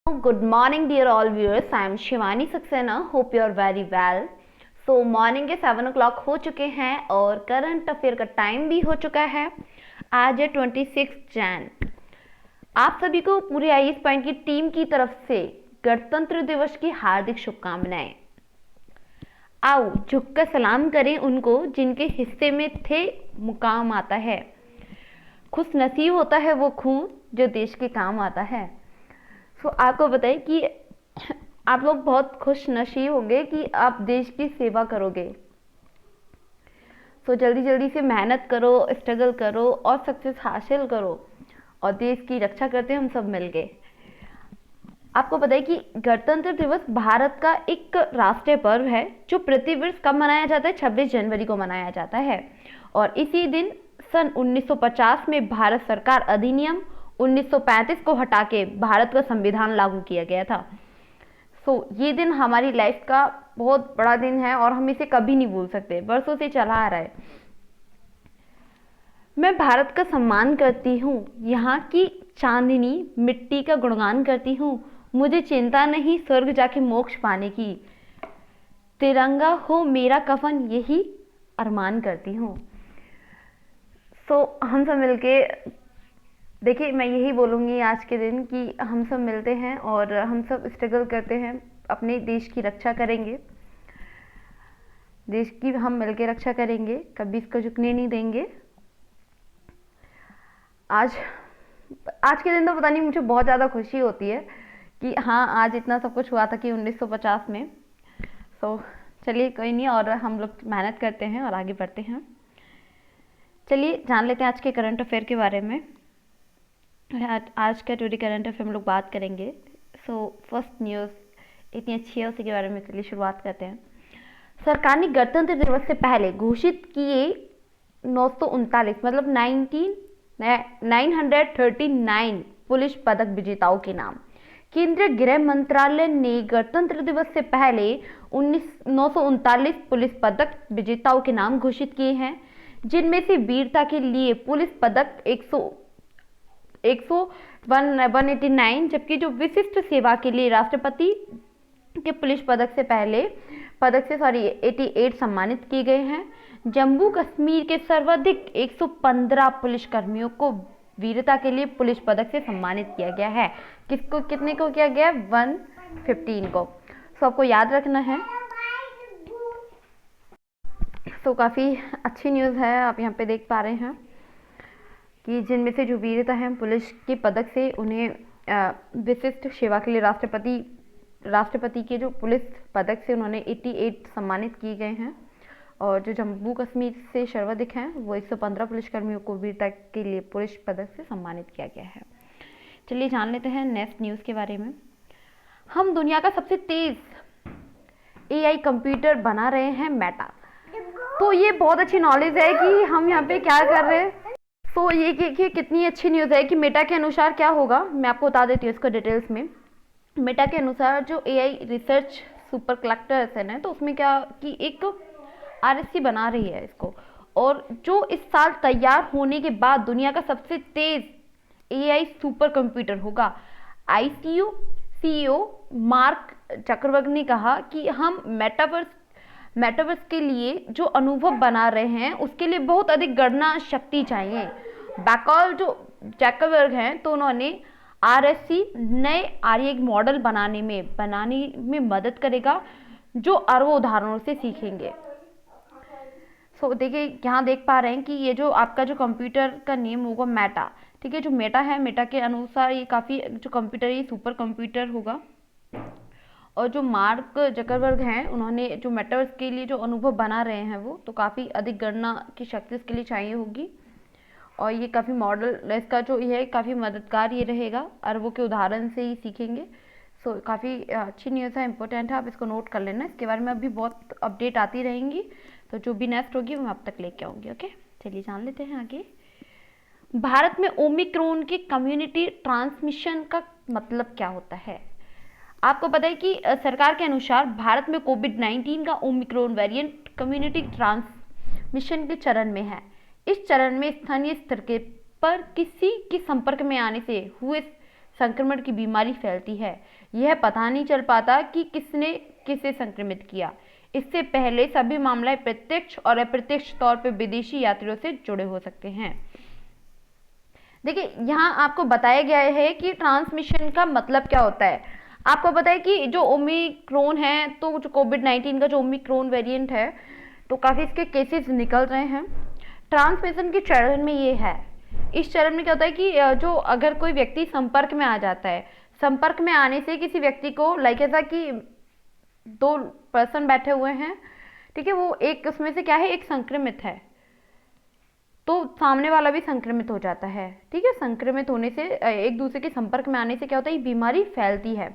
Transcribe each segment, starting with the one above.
Good morning, dear all viewers. I am Shivani Saxena. Hope you are very well. So morning के 7 o'clock हो चुके हैं और current affair का time भी हो चुका है। आज है 26 जैन। आप सभी को पूरे IAS पॉइंट की टीम की तरफ से गणतंत्र दिवस की हार्दिक शुभकामनाएं। आओ झुककर सलाम करें उनको जिनके हिस्से में थे मुकाम आता है। खुश नसीब होता है वो खून जो देश के काम आता है। तो आपको बताएं कि आप लोग बहुत खुश नसीब होंगे कि आप देश की सेवा करोगे। तो जल्दी जल्दी से मेहनत करो, स्ट्रगल करो और सक्सेस हासिल करो और देश की रक्षा करते हैं हम सब मिलके। आपको बताएं कि गणतंत्र दिवस भारत का एक राष्ट्रीय पर्व है जो प्रतिवर्ष कब मनाया जाता है? 26 जनवरी को मनाया जाता है। और इसी दिन सन 1950 में भारत सरकार अधिनियम 1935 को हटा के भारत का संविधान लागू किया गया था। ये दिन हमारी लाइफ का बहुत बड़ा दिन है और हम इसे कभी नहीं भूल सकते, वर्षों से चला आ रहा है। मैं भारत का सम्मान करती हूँ, यहाँ की चांदनी मिट्टी का गुणगान करती हूँ, मुझे चिंता नहीं स्वर्ग जाके मोक्ष पाने की, तिरंगा हो मेरा कफन यही अरमान करती हूँ। हम सब मिलके देखिए, मैं यही बोलूँगी आज के दिन कि हम सब मिलते हैं और हम सब स्ट्रगल करते हैं, अपने देश की रक्षा करेंगे, देश की हम मिलकर रक्षा करेंगे, कभी इसको झुकने नहीं देंगे। आज के दिन तो पता नहीं, मुझे बहुत ज़्यादा खुशी होती है कि हाँ, आज इतना सब कुछ हुआ था कि 1950 में। चलिए कोई नहीं, और हम लोग मेहनत करते हैं और आगे बढ़ते हैं। चलिए जान लेते हैं आज के करंट अफेयर के बारे में। आज का टुडे करंट अफेयर हम लोग बात करेंगे। फर्स्ट न्यूज़ इतनी अच्छी है, उसी के बारे में चलिए शुरुआत करते हैं। सरकार ने गणतंत्र दिवस से पहले घोषित किए 939 मतलब 939 पुलिस पदक विजेताओं के नाम। केंद्रीय गृह मंत्रालय ने गणतंत्र दिवस से पहले 939 पुलिस पदक विजेताओं के नाम घोषित किए हैं, जिनमें से वीरता के लिए पुलिस पदक 189, जबकि जो विशिष्ट सेवा के लिए राष्ट्रपति के पुलिस पदक से 88 सम्मानित किए गए हैं। जम्मू कश्मीर के सर्वाधिक 115 पुलिस कर्मियों को वीरता के लिए पुलिस पदक से सम्मानित किया गया है। कितने को किया गया? 115 को। आपको याद रखना है। काफ़ी अच्छी न्यूज़ है, आप यहाँ पे देख पा रहे हैं कि जिनमें से जो वीरता है पुलिस के पदक से उन्हें विशिष्ट सेवा के लिए राष्ट्रपति के जो पुलिस पदक से उन्होंने 88 सम्मानित किए गए हैं। और जो जम्मू कश्मीर से सर्वाधिक हैं वो 115 पुलिसकर्मियों को वीरता के लिए पुलिस पदक से सम्मानित किया गया है। चलिए जान लेते हैं नेक्स्ट न्यूज़ के बारे में। हम दुनिया का सबसे तेज AI कंप्यूटर बना रहे हैं मेटा। ये बहुत अच्छी नॉलेज है कि हम यहाँ पे क्या कर रहे हैं। ये देखिए कितनी अच्छी न्यूज़ है कि मेटा के अनुसार क्या होगा, मैं आपको बता देती हूँ इसको डिटेल्स में। मेटा के अनुसार जो AI रिसर्च सुपर कलेक्टर है तो उसमें क्या कि एक RSC बना रही है इसको, और जो इस साल तैयार होने के बाद दुनिया का सबसे तेज AI सुपर कंप्यूटर होगा। ICO CEO मार्क जकरबर्ग ने कहा कि हम मेटावर्स के लिए जो अनुभव बना रहे हैं उसके लिए बहुत अधिक गणना शक्ति चाहिए। बैकऑल जो जैकबर्ग हैं तो उन्होंने RSC नए आर्य मॉडल बनाने में मदद करेगा जो अरबों उदाहरणों से सीखेंगे। देखिए यहाँ देख पा रहे हैं कि ये जो आपका जो कंप्यूटर का नेम होगा मेटा, ठीक है। जो मेटा है, मेटा के अनुसार ये काफ़ी जो कंप्यूटर ये सुपर कंप्यूटर होगा। और जो मार्क जकरबर्ग हैं उन्होंने जो मेटावर्स के लिए जो अनुभव बना रहे हैं वो तो काफ़ी अधिक गणना की शक्ति इसके लिए चाहिए होगी। और ये काफ़ी मॉडल इसका जो ये है काफ़ी मददगार ये रहेगा, अरबों के उदाहरण से ही सीखेंगे। काफ़ी अच्छी न्यूज़ है, इंपॉर्टेंट है, आप इसको नोट कर लेना। इसके बारे में अभी बहुत अपडेट आती रहेंगी, तो जो भी नेक्स्ट होगी मैं आप तक लेके आऊँगी। ओके, चलिए जान लेते हैं आगे। भारत में ओमिक्रॉन के कम्युनिटी ट्रांसमिशन का मतलब क्या होता है? आपको पता है कि सरकार के अनुसार भारत में कोविड-19 का ओमिक्रॉन वेरिएंट कम्युनिटी ट्रांसमिशन के चरण में है। इस चरण में स्थानीय स्तर के पर किसी के संपर्क में आने से हुए संक्रमण की बीमारी फैलती है। यह पता नहीं चल पाता कि किसने किसे संक्रमित किया। इससे पहले सभी मामले प्रत्यक्ष और अप्रत्यक्ष तौर पर विदेशी यात्रियों से जुड़े हो सकते हैं। देखिए, यहाँ आपको बताया गया है कि ट्रांसमिशन का मतलब क्या होता है। आपको पता है कि जो ओमिक्रॉन है, तो जो कोविड-19 का जो ओमिक्रॉन वेरिएंट है, तो काफ़ी इसके केसेस निकल रहे हैं। ट्रांसमिशन के चरण में ये है। इस चरण में क्या होता है कि जो अगर कोई व्यक्ति संपर्क में आ जाता है, संपर्क में आने से किसी व्यक्ति को, लाइक ऐसा कि 2 पर्सन बैठे हुए हैं, ठीक है, वो एक उसमें से क्या है, एक संक्रमित है, तो सामने वाला भी संक्रमित हो जाता है। ठीक है, संक्रमित होने से, एक दूसरे के संपर्क में आने से क्या होता है, ये बीमारी फैलती है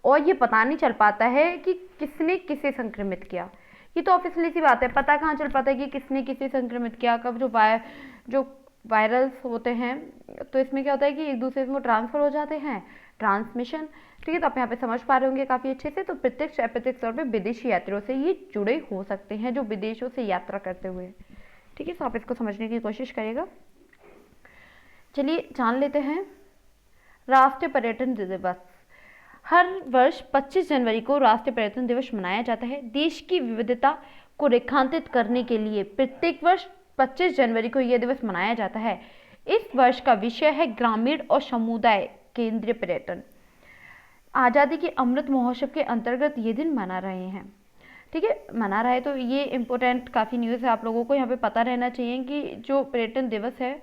और ये पता नहीं चल पाता है कि किसने किसे संक्रमित किया। ये तो ऑब्वियसली सी बात है, पता कहाँ चल पाता है कि किसने किसे संक्रमित किया, कब। जो वायरल्स होते हैं, तो इसमें क्या होता है कि एक दूसरे से वो ट्रांसफर हो जाते हैं, ट्रांसमिशन। ठीक है, तो आप यहाँ पे समझ पा रहे होंगे काफ़ी अच्छे से। तो प्रत्यक्ष अप्रत्यक्ष तौर पे विदेशी यात्रियों से ये जुड़े हो सकते हैं, जो विदेशों से यात्रा करते हुए। ठीक है, तो आप इसको समझने की कोशिश करिएगा। चलिए जान लेते हैं राष्ट्रीय पर्यटन दिवस। हर वर्ष 25 जनवरी को राष्ट्रीय पर्यटन दिवस मनाया जाता है। देश की विविधता को रेखांकित करने के लिए प्रत्येक वर्ष 25 जनवरी को यह दिवस मनाया जाता है। इस वर्ष का विषय है ग्रामीण और समुदाय केंद्रीय पर्यटन। आज़ादी के अमृत महोत्सव के अंतर्गत ये दिन मना रहे हैं। ठीक है, मना रहा है, तो ये इम्पोर्टेंट काफ़ी न्यूज़ है, आप लोगों को यहाँ पे पता रहना चाहिए कि जो पर्यटन दिवस है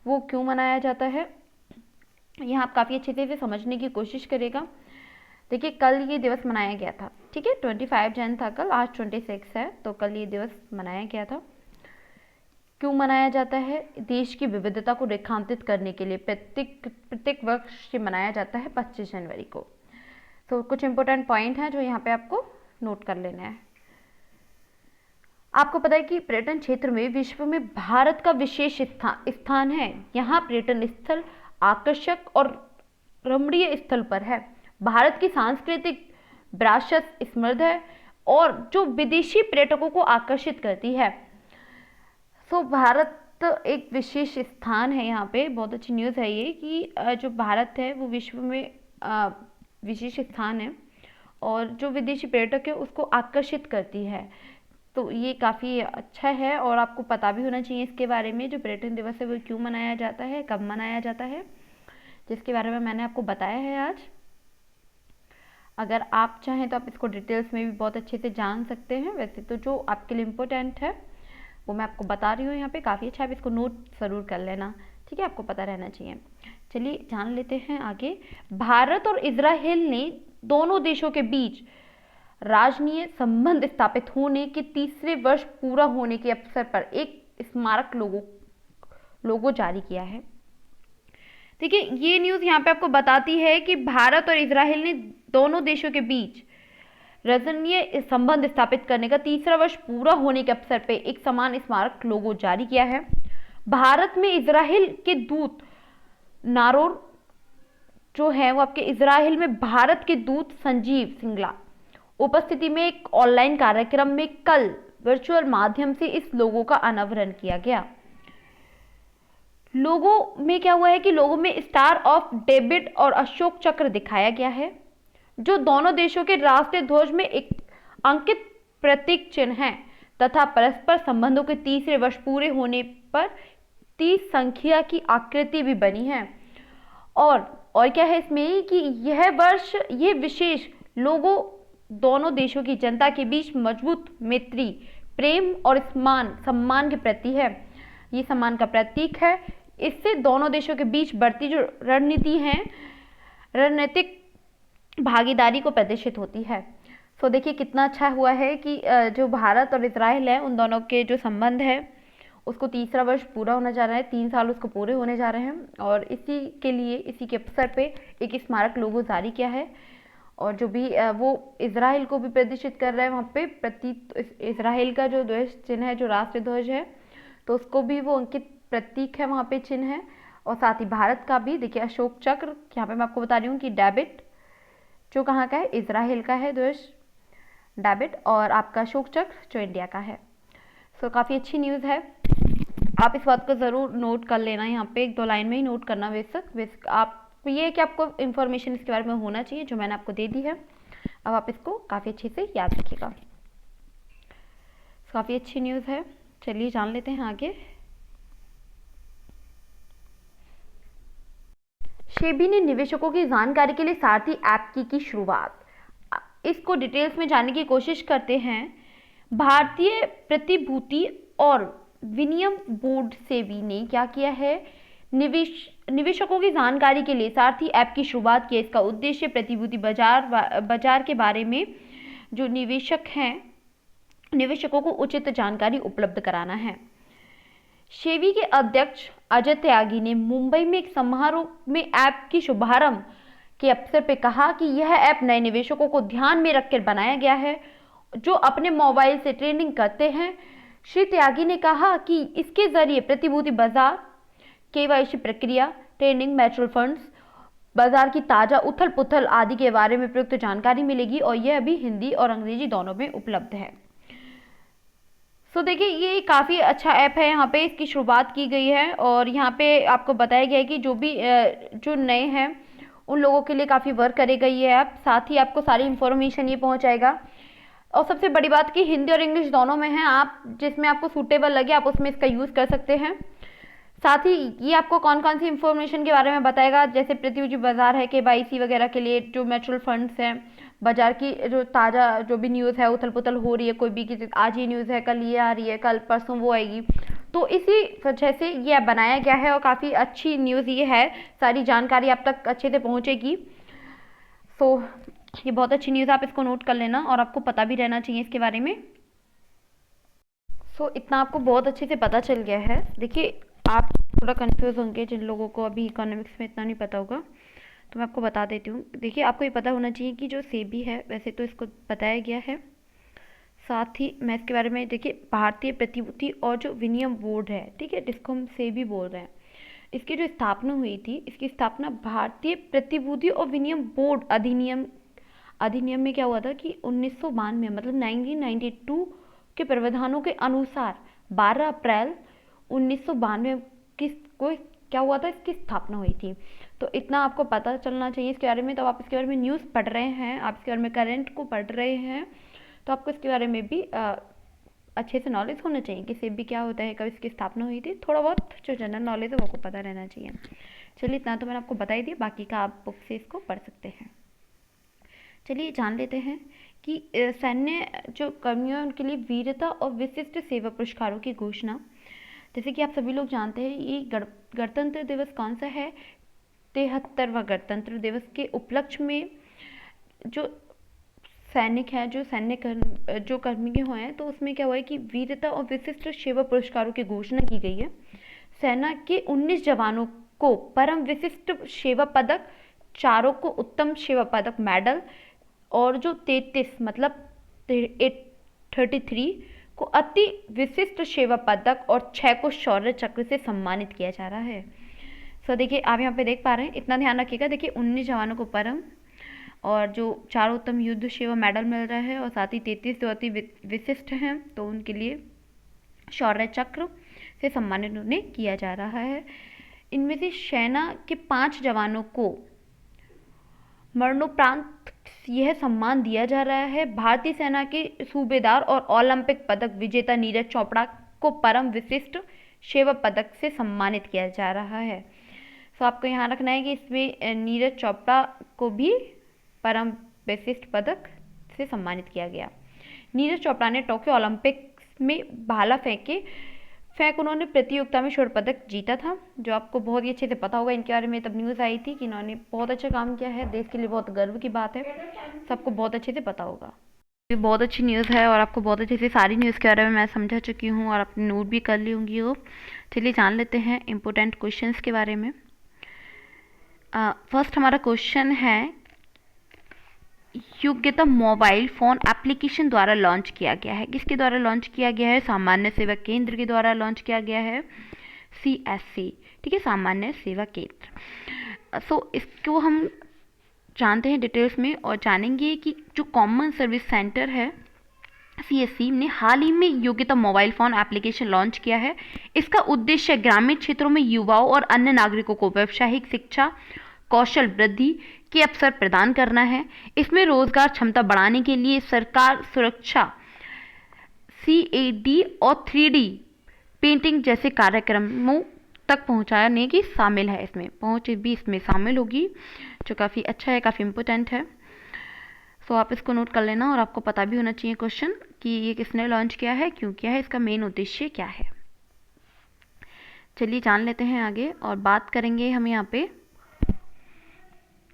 वो क्यों मनाया जाता है। यहाँ आप काफ़ी अच्छे से समझने की कोशिश करेगा। देखिए, कल ये दिवस मनाया गया था। ठीक है, 25 जन था कल, आज 26 है, तो कल ये दिवस मनाया गया था। क्यों मनाया जाता है? देश की विविधता को रेखांकित करने के लिए प्रत्येक वर्ष ये मनाया जाता है 25 जनवरी को। तो कुछ इंपॉर्टेंट पॉइंट हैं जो यहाँ पे आपको नोट कर लेना है। आपको पता है कि पर्यटन क्षेत्र में विश्व में भारत का विशेष स्थान है। यहाँ पर्यटन स्थल आकर्षक और रमणीय स्थल पर है। भारत की सांस्कृतिक विरासत समृद्ध है और जो विदेशी पर्यटकों को आकर्षित करती है। तो भारत एक विशेष स्थान है। यहाँ पे बहुत अच्छी न्यूज़ है ये कि जो भारत है वो विश्व में विशेष स्थान है और जो विदेशी पर्यटक है उसको आकर्षित करती है। तो ये काफ़ी अच्छा है और आपको पता भी होना चाहिए इसके बारे में, जो पर्यटन दिवस है वो क्यों मनाया जाता है, कब मनाया जाता है, जिसके बारे में मैंने आपको बताया है आज। अगर आप चाहें तो आप इसको डिटेल्स में भी बहुत अच्छे से जान सकते हैं। वैसे तो जो आपके लिए इम्पोर्टेंट है वो मैं आपको बता रही हूँ यहाँ पे, काफ़ी अच्छा, आप इसको नोट ज़रूर कर लेना। ठीक है, आपको पता रहना चाहिए। चलिए जान लेते हैं आगे। भारत और इजराइल ने दोनों देशों के बीच राजनीतिक संबंध स्थापित होने के 30वें वर्ष पूरा होने के अवसर पर एक स्मारक लोगो जारी किया है। देखिए, ये न्यूज़ यहाँ पे आपको बताती है कि भारत और इजराइल ने दोनों देशों के बीच राजनीतिक संबंध स्थापित करने का 30वां वर्ष पूरा होने के अवसर पर एक समान स्मारक लोगो जारी किया है। भारत में इजराइल के दूत नारोर जो है वो आपके इजराइल में भारत के दूत संजीव सिंगला उपस्थिति में एक ऑनलाइन कार्यक्रम में कल वर्चुअल माध्यम से इस लोगो का अनावरण किया गया। लोगो में क्या हुआ है कि लोगो में स्टार ऑफ डेविड और अशोक चक्र दिखाया गया है, जो दोनों देशों के राष्ट्रीय ध्वज में एक अंकित प्रतीक चिन्ह है तथा परस्पर संबंधों के 30वें वर्ष पूरे होने पर 30 संख्या की आकृति भी बनी है। और क्या है इसमें कि यह वर्ष, ये विशेष लोगो दोनों देशों की जनता के बीच मजबूत मैत्री, प्रेम और सम्मान के प्रति है। ये सम्मान का प्रतीक है। इससे दोनों देशों के बीच बढ़ती जो रणनीतिक भागीदारी को प्रदर्शित होती है। तो देखिए कितना अच्छा हुआ है कि जो भारत और इजराइल है उन दोनों के जो संबंध है उसको 30वां वर्ष पूरा होने जा रहा है, 3 साल उसको पूरे होने जा रहे हैं और इसी के लिए, इसी के अवसर पे एक स्मारक लोगो जारी किया है। और जो भी वो इजराइल को भी प्रदर्शित कर रहा है वहाँ पे प्रतीक, इजराइल का जो ध्वज चिन्ह है, जो राष्ट्रीय ध्वज है, तो उसको भी वो अंकित प्रतीक है वहाँ पे, चिन्ह है। और साथ ही भारत का भी देखिए अशोक चक्र, यहाँ पे मैं आपको बता रही हूँ कि डेविड जो कहाँ का है, इजराइल का है ध्वज डेविड, और आपका अशोक चक्र जो इंडिया का है। सो काफ़ी अच्छी न्यूज़ है, आप इस बात को ज़रूर नोट कर लेना। यहाँ पे 1-2 लाइन में ही नोट करना, बेशक आप तो ये है कि आपको इन्फॉर्मेशन इसके बारे में होना चाहिए जो मैंने आपको दे दी है। अब आप इसको काफ़ी अच्छे से याद रखिएगा। काफ़ी अच्छी न्यूज़ है, चलिए जान लेते हैं आगे। सेबी ने निवेशकों की जानकारी के लिए सारथी ऐप की शुरुआत। इसको डिटेल्स में जानने की कोशिश करते हैं। भारतीय प्रतिभूति और विनिमय बोर्ड सेबी ने क्या किया है, निवेशकों की जानकारी के लिए सारथी ऐप की शुरुआत की है। इसका उद्देश्य प्रतिभूति बाजार के बारे में जो निवेशक हैं, निवेशकों को उचित जानकारी उपलब्ध कराना है। सेबी के अध्यक्ष अजय त्यागी ने मुंबई में एक समारोह में ऐप की शुभारंभ के अवसर पर कहा कि यह ऐप नए निवेशकों को ध्यान में रखकर बनाया गया है जो अपने मोबाइल से ट्रेडिंग करते हैं। श्री त्यागी ने कहा कि इसके जरिए प्रतिभूति बाजार, केवाईसी प्रक्रिया, ट्रेडिंग, म्यूचुअल फंड्स, बाजार की ताजा उथल पुथल आदि के बारे में प्रयुक्त जानकारी मिलेगी और यह अभी हिंदी और अंग्रेजी दोनों में उपलब्ध है। सो देखिए ये काफ़ी अच्छा ऐप है, यहाँ पे इसकी शुरुआत की गई है और यहाँ पे आपको बताया गया है कि जो भी जो नए हैं उन लोगों के लिए काफ़ी वर्क करेगा ये ऐप। साथ ही आपको सारी इन्फॉर्मेशन ये पहुँचाएगा और सबसे बड़ी बात कि हिंदी और इंग्लिश दोनों में है, आप जिसमें आपको सूटेबल लगे आप उसमें इसका यूज़ कर सकते हैं। साथ ही ये आपको कौन कौन सी इन्फॉर्मेशन के बारे में बताएगा, जैसे प्रतिभूति बाजार है, केवाईसी वगैरह के लिए, जो म्यूचुअल फंड्स हैं, बाजार की जो ताज़ा जो भी न्यूज़ है, उथल पुथल हो रही है, कोई भी किसी आज ये न्यूज़ है, कल ये आ रही है, कल परसों वो आएगी, तो इसी वजह से ये बनाया गया है और काफ़ी अच्छी न्यूज़ ये है, सारी जानकारी आप तक अच्छे से पहुँचेगी। सो ये बहुत अच्छी न्यूज़, आप इसको नोट कर लेना और आपको पता भी रहना चाहिए इसके बारे में। सो इतना आपको बहुत अच्छे से पता चल गया है। देखिए आप थोड़ा कंफ्यूज होंगे जिन लोगों को अभी इकोनॉमिक्स में इतना नहीं पता होगा, तो मैं आपको बता देती हूँ। देखिए आपको ये पता होना चाहिए कि जो सेबी है वैसे तो इसको बताया गया है, साथ ही मैं इसके बारे में, देखिए भारतीय प्रतिभूति और जो विनिमय बोर्ड है, ठीक है, जिसको हम सेबी बोल रहे हैं, इसकी जो स्थापना हुई थी, इसकी स्थापना भारतीय प्रतिभूति और विनिमय बोर्ड अधिनियम में क्या हुआ था कि 1992 मतलब 1992 के प्रावधानों के अनुसार 12 अप्रैल 1992 को क्या हुआ था, इसकी स्थापना हुई थी। तो इतना आपको पता चलना चाहिए इसके बारे में। तो आप इसके बारे में न्यूज़ पढ़ रहे हैं, आप इसके बारे में करंट को पढ़ रहे हैं, तो आपको इसके बारे में भी अच्छे से नॉलेज होना चाहिए कि सेबी क्या होता है, कब इसकी स्थापना हुई थी, थोड़ा बहुत जो जनरल नॉलेज है वो आपको पता रहना चाहिए। चलिए इतना तो मैंने आपको बता ही दिया, बाकी का आप बुक से इसको पढ़ सकते हैं। चलिए जान लेते हैं कि सैन्य जो कर्मियों हैं उनके लिए वीरता और विशिष्ट सेवा पुरस्कारों की घोषणा। जैसे कि आप सभी लोग जानते हैं ये गणतंत्र दिवस कौन सा है, 73वां गणतंत्र दिवस के उपलक्ष्य में जो सैनिक हैं, जो जो कर्मी हुए हैं, तो उसमें क्या हुआ है कि वीरता और विशिष्ट सेवा पुरस्कारों की घोषणा की गई है। सेना के 19 जवानों को परम विशिष्ट सेवा पदक, 4 को उत्तम सेवा पदक मेडल और जो 33 मतलब 33 को अति विशिष्ट सेवा पदक और 6 को शौर्य चक्र से सम्मानित किया जा रहा है। सो देखिए आप यहाँ पे देख पा रहे हैं, इतना ध्यान रखिएगा। देखिए 19 जवानों को परम और जो 4 उत्तम युद्ध सेवा मेडल मिल रहा है और साथ ही 33 जो अति विशिष्ट हैं तो उनके लिए शौर्य चक्र से सम्मानित उन्हें किया जा रहा है। इनमें से सेना के 5 जवानों को मरणोपरांत यह सम्मान दिया जा रहा है। भारतीय सेना के सूबेदार और ओलंपिक पदक विजेता नीरज चोपड़ा को परम विशिष्ट सेवा पदक से सम्मानित किया जा रहा है। तो आपको यहाँ रखना है कि इसमें नीरज चोपड़ा को भी परम विशिष्ट पदक से सम्मानित किया गया। नीरज चोपड़ा ने टोक्यो ओलंपिक्स में भाला फेंक उन्होंने प्रतियोगिता में स्वर्ण पदक जीता था, जो आपको बहुत ही अच्छे से पता होगा। इनके बारे में तब न्यूज़ आई थी कि इन्होंने बहुत अच्छा काम किया है, देश के लिए बहुत गर्व की बात है, सबको बहुत अच्छे से पता होगा। ये बहुत अच्छी न्यूज़ है और आपको बहुत अच्छे से सारी न्यूज़ के बारे में मैं समझा चुकी हूँ और अपनी नोट भी कर ली होंगी हो। चलिए जान लेते हैं इम्पोर्टेंट क्वेश्चंस के बारे में। फर्स्ट हमारा क्वेश्चन है, योग्यता मोबाइल फ़ोन एप्लीकेशन द्वारा लॉन्च किया गया है। किसके द्वारा लॉन्च किया गया है? सामान्य सेवा केंद्र के द्वारा लॉन्च किया गया है, CSC, ठीक है, सामान्य सेवा केंद्र। सो इसको हम जानते हैं डिटेल्स में और जानेंगे कि जो कॉमन सर्विस सेंटर है CSC ने हाल ही में योग्यता मोबाइल फ़ोन एप्लीकेशन लॉन्च किया है। इसका उद्देश्य ग्रामीण क्षेत्रों में युवाओं और अन्य नागरिकों को व्यावसायिक शिक्षा, कौशल वृद्धि के अवसर प्रदान करना है। इसमें रोजगार क्षमता बढ़ाने के लिए सरकार सुरक्षा, CAD और 3D पेंटिंग जैसे कार्यक्रमों तक पहुंचाने की शामिल है। इसमें पहुंच भी इसमें शामिल होगी, जो काफ़ी अच्छा है, काफ़ी इम्पोर्टेंट है। सो आप इसको नोट कर लेना और आपको पता भी होना चाहिए क्वेश्चन कि ये किसने लॉन्च किया है, क्यों किया है, इसका मेन उद्देश्य क्या है। चलिए जान लेते हैं आगे और बात करेंगे हम यहाँ पे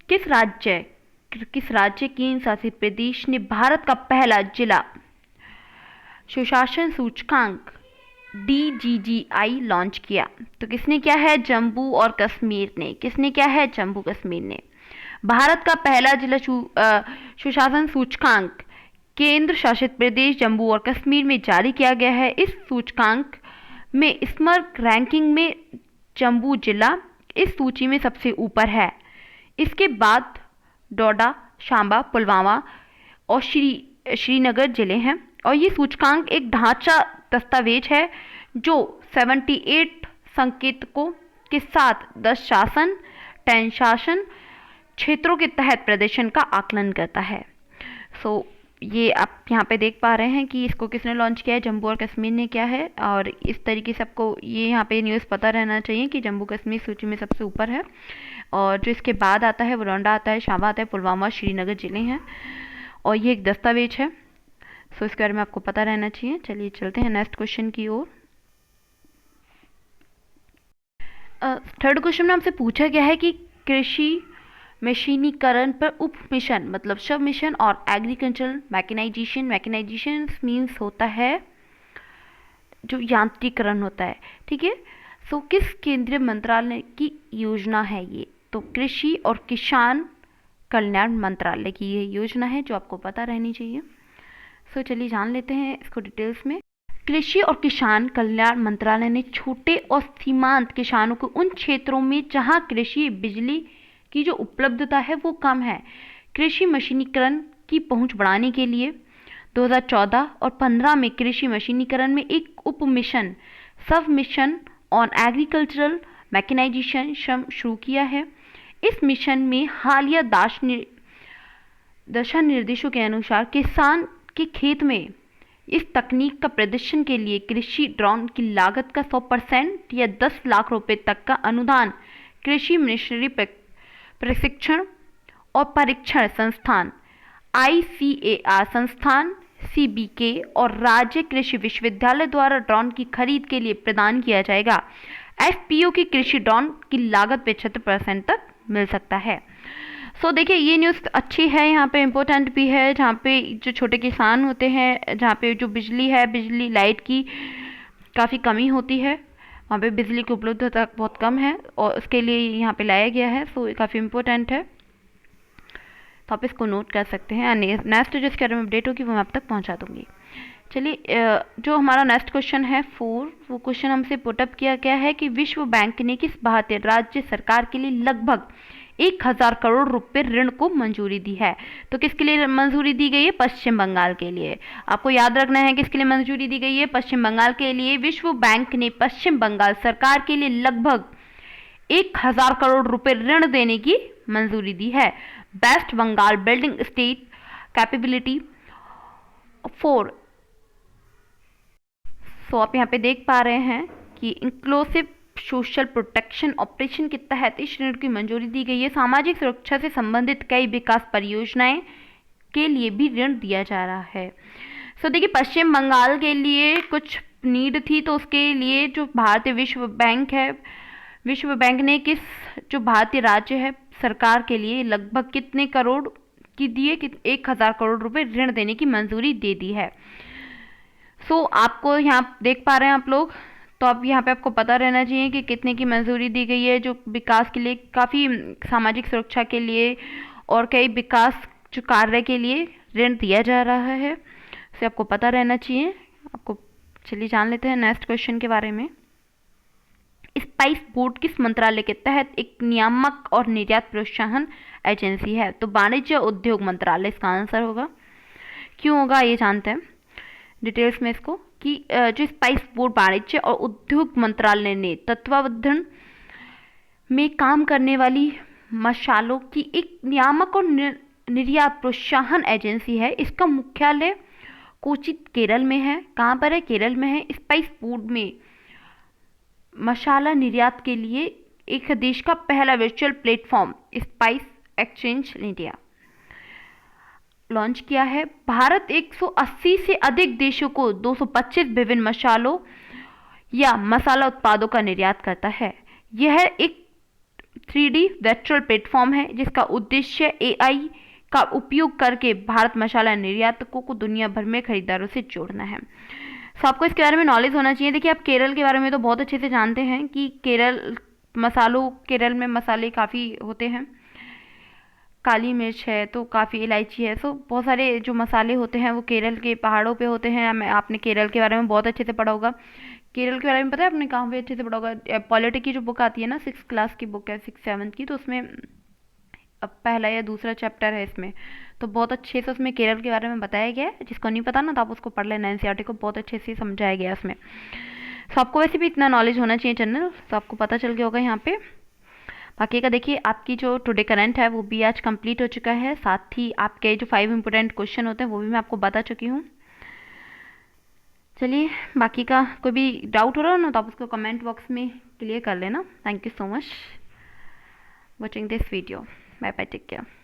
किस राज्य केंद्र शासित प्रदेश ने भारत का पहला जिला सुशासन सूचकांक DGGI लॉन्च किया। तो किसने किया है? जम्मू और कश्मीर ने। किसने किया है? जम्मू कश्मीर ने। भारत का पहला जिला सुशासन सूचकांक केंद्र शासित प्रदेश जम्मू और कश्मीर में जारी किया गया है। इस सूचकांक में स्मर्क रैंकिंग में जम्मू जिला इस सूची में सबसे ऊपर है। इसके बाद डोडा, सांबा, पुलवामा और श्रीनगर जिले हैं। और ये सूचकांक एक ढांचा दस्तावेज है जो 78 संकेतकों के साथ 10 शासन 10 शासन क्षेत्रों के तहत प्रदर्शन का आकलन करता है। सो ये आप यहाँ पे देख पा रहे हैं कि इसको किसने लॉन्च किया है, जम्मू और कश्मीर ने किया है। और इस तरीके से आपको ये यहाँ पे न्यूज़ पता रहना चाहिए कि जम्मू कश्मीर सूची में सबसे ऊपर है, और जो इसके बाद आता है वो डोडा आता है, सांबा आता है, पुलवामा, श्रीनगर जिले हैं। और ये एक दस्तावेज है, सो इसके बारे में आपको पता रहना चाहिए। चलिए चलते हैं नेक्स्ट क्वेश्चन की ओर। थर्ड क्वेश्चन में हमसे पूछा गया है कि कृषि मशीनीकरण पर उप मिशन मतलब सब मिशन और एग्रीकल्चरल मैकेनाइजेशन मीन्स होता है जो यांत्रिकरण होता है, ठीक है। सो किस केंद्रीय मंत्रालय की योजना है ये? तो कृषि और किसान कल्याण मंत्रालय की ये योजना है, जो आपको पता रहनी चाहिए। सो चलिए जान लेते हैं इसको डिटेल्स में। कृषि और किसान कल्याण मंत्रालय ने छोटे और सीमांत किसानों को उन क्षेत्रों में जहां कृषि बिजली की जो उपलब्धता है वो कम है, कृषि मशीनीकरण की पहुंच बढ़ाने के लिए 2014 और 15 में कृषि मशीनीकरण में एक उप मिशन सब मिशन ऑन एग्रीकल्चरल मैकेनाइजेशन शुरू किया है। इस मिशन में हालिया दिशा निर्देशों के अनुसार किसान के खेत में इस तकनीक का प्रदर्शन के लिए कृषि ड्रोन की लागत का 100% या 10 लाख रुपए तक का अनुदान कृषि मिशनरी प्रशिक्षण और परीक्षण संस्थान ICAR संस्थान CBK और राज्य कृषि विश्वविद्यालय द्वारा ड्रोन की खरीद के लिए प्रदान किया जाएगा। FPO की कृषि ड्रोन की लागत 75% तक मिल सकता है। सो देखिए ये न्यूज़ अच्छी है, यहाँ पे इम्पोर्टेंट भी है, जहाँ पे जो छोटे किसान होते हैं, जहाँ पे जो बिजली है, बिजली लाइट की काफ़ी कमी होती है, वहाँ पे बिजली की उपलब्धता बहुत कम है और उसके लिए यहाँ पे लाया गया है। सो काफ़ी इम्पोर्टेंट है, तो आप इसको नोट कर सकते हैं। नेक्स्ट जो इसके बारे में अपडेट होगी वो मैं आप तक पहुँचा दूँगी। चलिए जो हमारा नेक्स्ट क्वेश्चन है 4, वो क्वेश्चन हमसे पुटअप किया गया है कि विश्व बैंक ने किस भारतीय राज्य सरकार के लिए लगभग 1000 करोड़ रुपए ऋण को मंजूरी दी है? तो किसके लिए मंजूरी दी गई है? पश्चिम बंगाल के लिए। आपको याद रखना है किसके लिए मंजूरी दी गई है? पश्चिम बंगाल के लिए। विश्व बैंक ने पश्चिम बंगाल सरकार के लिए लगभग 1000 करोड़ रुपए ऋण देने की मंजूरी दी है। West Bengal building state capability 4। So आप यहाँ पे देख पा रहे हैं कि इंक्लूसिव सोशल प्रोटेक्शन ऑपरेशन के तहत इस ऋण की मंजूरी दी गई है। सामाजिक सुरक्षा से संबंधित कई विकास परियोजनाएं के लिए भी ऋण दिया जा रहा है। सो देखिए पश्चिम बंगाल के लिए कुछ नीड थी, तो उसके लिए जो भारतीय विश्व बैंक है, विश्व बैंक ने किस जो भारतीय राज्य है सरकार के लिए लगभग कितने करोड़ की दिए? 1000 करोड़ रुपए ऋण देने की मंजूरी दे दी है। सो आपको यहाँ देख पा रहे हैं आप लोग, तो अब यहाँ पे आपको पता रहना चाहिए कि कितने की मंजूरी दी गई है, जो विकास के लिए, काफ़ी सामाजिक सुरक्षा के लिए और कई विकास जो कार्य के लिए ऋण दिया जा रहा है, इसे आपको पता रहना चाहिए आपको। चलिए जान लेते हैं नेक्स्ट क्वेश्चन के बारे में। स्पाइस बोर्ड किस मंत्रालय के तहत एक नियामक और निर्यात प्रोत्साहन एजेंसी है? तो वाणिज्य उद्योग मंत्रालय इसका आंसर होगा। क्यों होगा ये जानते हैं डिटेल्स में इसको, कि जो स्पाइस बोर्ड वाणिज्य और उद्योग मंत्रालय ने तत्वावधान में काम करने वाली मसालों की एक नियामक और निर्यात प्रोत्साहन एजेंसी है। इसका मुख्यालय कोचि केरल में है। कहाँ पर है? केरल में है। स्पाइस फूड में मसाला निर्यात के लिए एक देश का पहला virtual platform spice exchange India launch किया है। भारत 180 से अधिक देशों को 225 विभिन्न मसालों या मसाला उत्पादों का निर्यात करता है। यह एक 3D वर्चुअल प्लेटफॉर्म है जिसका उद्देश्य AI का उपयोग करके भारत मसाला निर्यातकों को दुनिया भर में खरीदारों से जोड़ना है। तो आपको इसके बारे में नॉलेज होना चाहिए। देखिए, आप केरल के बारे में तो बहुत अच्छे से जानते हैं कि केरल में मसाले काफ़ी होते हैं। काली मिर्च है तो काफ़ी, इलायची है, सो बहुत सारे जो मसाले होते हैं वो केरल के पहाड़ों पे होते हैं। आपने केरल के बारे में बहुत अच्छे से पढ़ा होगा। केरल के बारे में पता है आपने कहाँ पे अच्छे से पढ़ा होगा? पॉलिटी की जो बुक आती है ना, 6th क्लास की बुक है, 6th-7th की, तो उसमें अब पहला या दूसरा चैप्टर है इसमें, तो बहुत अच्छे से उसमें केरल के बारे में बताया गया है। जिसको नहीं पता ना तो आप उसको पढ़ लेना, NCERT को बहुत अच्छे से समझाया गया है उसमें। तो आपको वैसे भी इतना नॉलेज होना चाहिए जनरल, तो आपको पता चल गया होगा यहाँ पे। बाकी का देखिए, आपकी जो टुडे करंट है वो भी आज कंप्लीट हो चुका है। साथ ही आपके जो 5 इंपॉर्टेंट क्वेश्चन होते हैं वो भी मैं आपको बता चुकी हूँ। चलिए, बाकी का कोई भी डाउट हो रहा हो ना तो आप उसको कमेंट बॉक्स में क्लियर कर लेना। Thank you so much watching this video. Bye bye, take care.